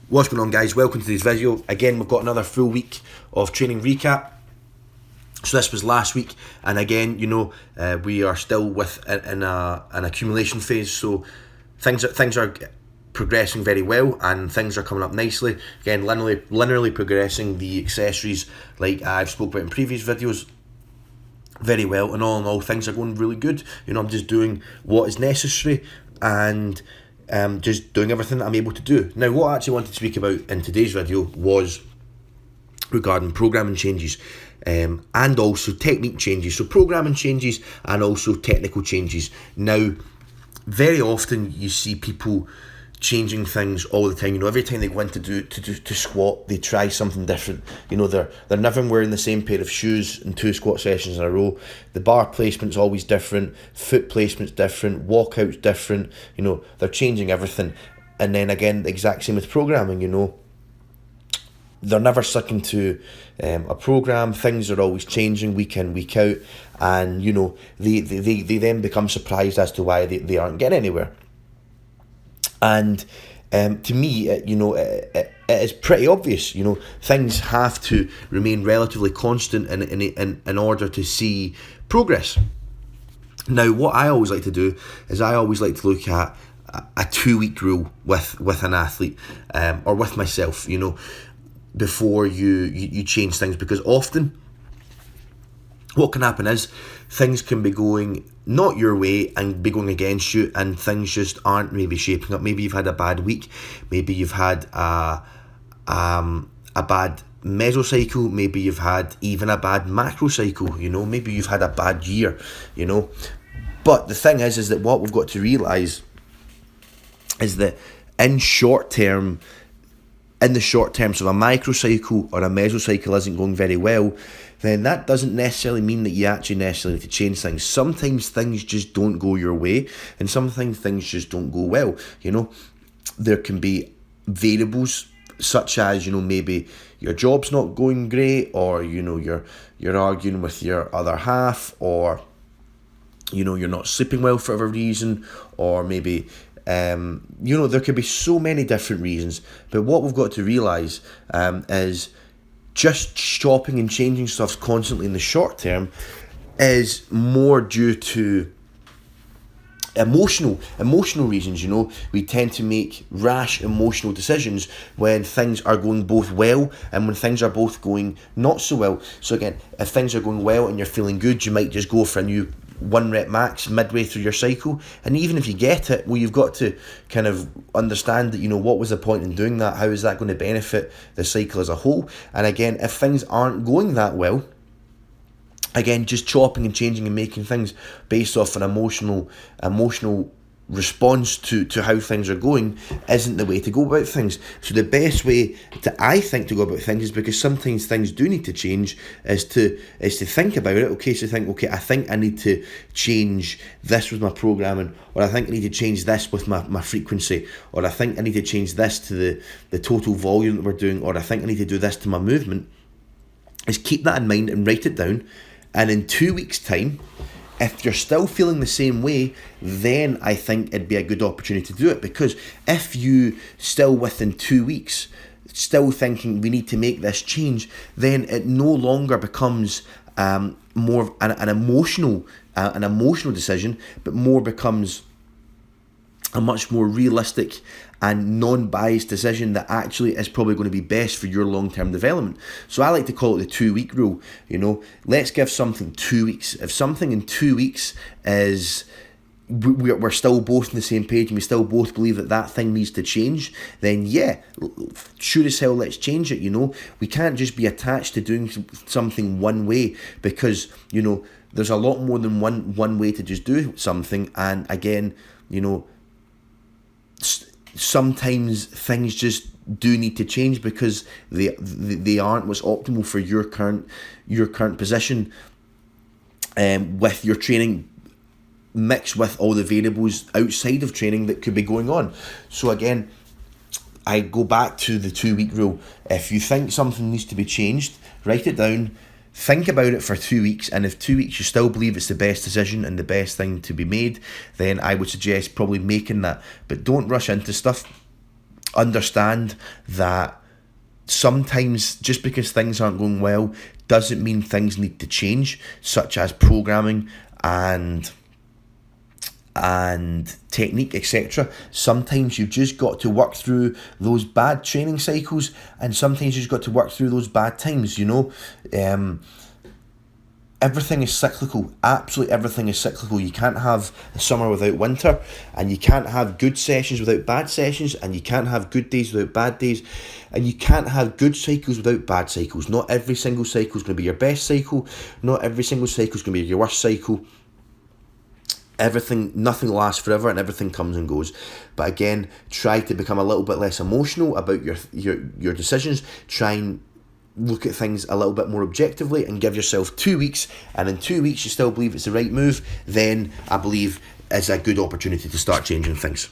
What's going on, guys? Welcome to today's video. Again, we've got another full week of training recap. So this was last week, and again, we are still in an accumulation phase. So things are progressing very well, and things are coming up nicely. Again, linearly progressing the accessories, like I've spoke about in previous videos, very well. And all in all, things are going really good. I'm just doing what is necessary, and just doing everything that I'm able to do. Now, what I actually wanted to speak about in today's video was regarding programming changes, and also technique changes. So programming changes and also technical changes. Now, very often you see people changing things all the time. Every time they go in to squat, they try something different. They're never wearing the same pair of shoes in 2 squat sessions in a row. The bar placement's always different, foot placement's different, walkout's different. They're changing everything. And then again, the exact same with programming. They're never sticking to a program. Things are always changing week in, week out, and they then become surprised as to why they aren't getting anywhere. And to me, it is pretty obvious. Things have to remain relatively constant in order to see progress. Now, what I always like to do is I always like to look at a 2-week rule with an athlete, or with myself, before you change things, because often what can happen is things can be going not your way and be going against you, and things just aren't maybe shaping up. Maybe you've had a bad week, maybe you've had a bad mesocycle, maybe you've had even a bad macro cycle, maybe you've had a bad year, But the thing is that what we've got to realise is that in the short term, so if a microcycle or a mesocycle isn't going very well, then that doesn't necessarily mean that you actually necessarily need to change things. Sometimes things just don't go your way, and sometimes things just don't go well. There can be variables such as, maybe your job's not going great, or you're arguing with your other half, or you're not sleeping well for whatever reason, or maybe there could be so many different reasons. But what we've got to realise is just chopping and changing stuff constantly in the short term is more due to emotional reasons. We tend to make rash emotional decisions when things are going both well and when things are both going not so well. So again, if things are going well and you're feeling good, you might just go for a new 1 rep max midway through your cycle, and even if you get it, well, you've got to kind of understand that what was the point in doing that? How is that going to benefit the cycle as a whole? And again, if things aren't going that well, again, just chopping and changing and making things based off an emotional response to how things are going isn't the way to go about things. So the best way I think to go about things is, because sometimes things do need to change, is to think about it. Okay, I think I need to change this with my programming, or I think I need to change this with my frequency, or I think I need to change this to the total volume that we're doing, or I think I need to do this to my movement. Is keep that in mind and write it down, and in 2 weeks' time, if you're still feeling the same way, then I think it'd be a good opportunity to do it. Because if you still within 2 weeks still thinking we need to make this change, then it no longer becomes more of an emotional decision, but more becomes a much more realistic and non-biased decision that actually is probably going to be best for your long-term development. So I like to call it the 2-week rule. Let's give something 2 weeks. If something in 2 weeks is we're still both on the same page and we still both believe that thing needs to change, then yeah, sure as hell, let's change it. We can't just be attached to doing something one way, because there's a lot more than one way to just do something. And again, sometimes things just do need to change because they aren't what's optimal for your current position, with your training mixed with all the variables outside of training that could be going on. So again, I go back to the 2-week rule. If you think something needs to be changed, write it down, think about it for 2 weeks, and if 2 weeks you still believe it's the best decision and the best thing to be made, then I would suggest probably making that. But don't rush into stuff. understand that sometimes just because things aren't going well doesn't mean things need to change, such as programming and technique, etc. Sometimes you've just got to work through those bad training cycles, and sometimes you've got to work through those bad times, you know. Everything is cyclical. Absolutely everything is cyclical. You can't have a summer without winter, and you can't have good sessions without bad sessions, and you can't have good days without bad days, and you can't have good cycles without bad cycles. Not every single cycle is going to be your best cycle. Not every single cycle is going to be your worst cycle. Nothing lasts forever, and everything comes and goes. But again, try to become a little bit less emotional about your decisions. Try and look at things a little bit more objectively, and give yourself 2 weeks, and in 2 weeks you still believe it's the right move, then I believe it's a good opportunity to start changing things.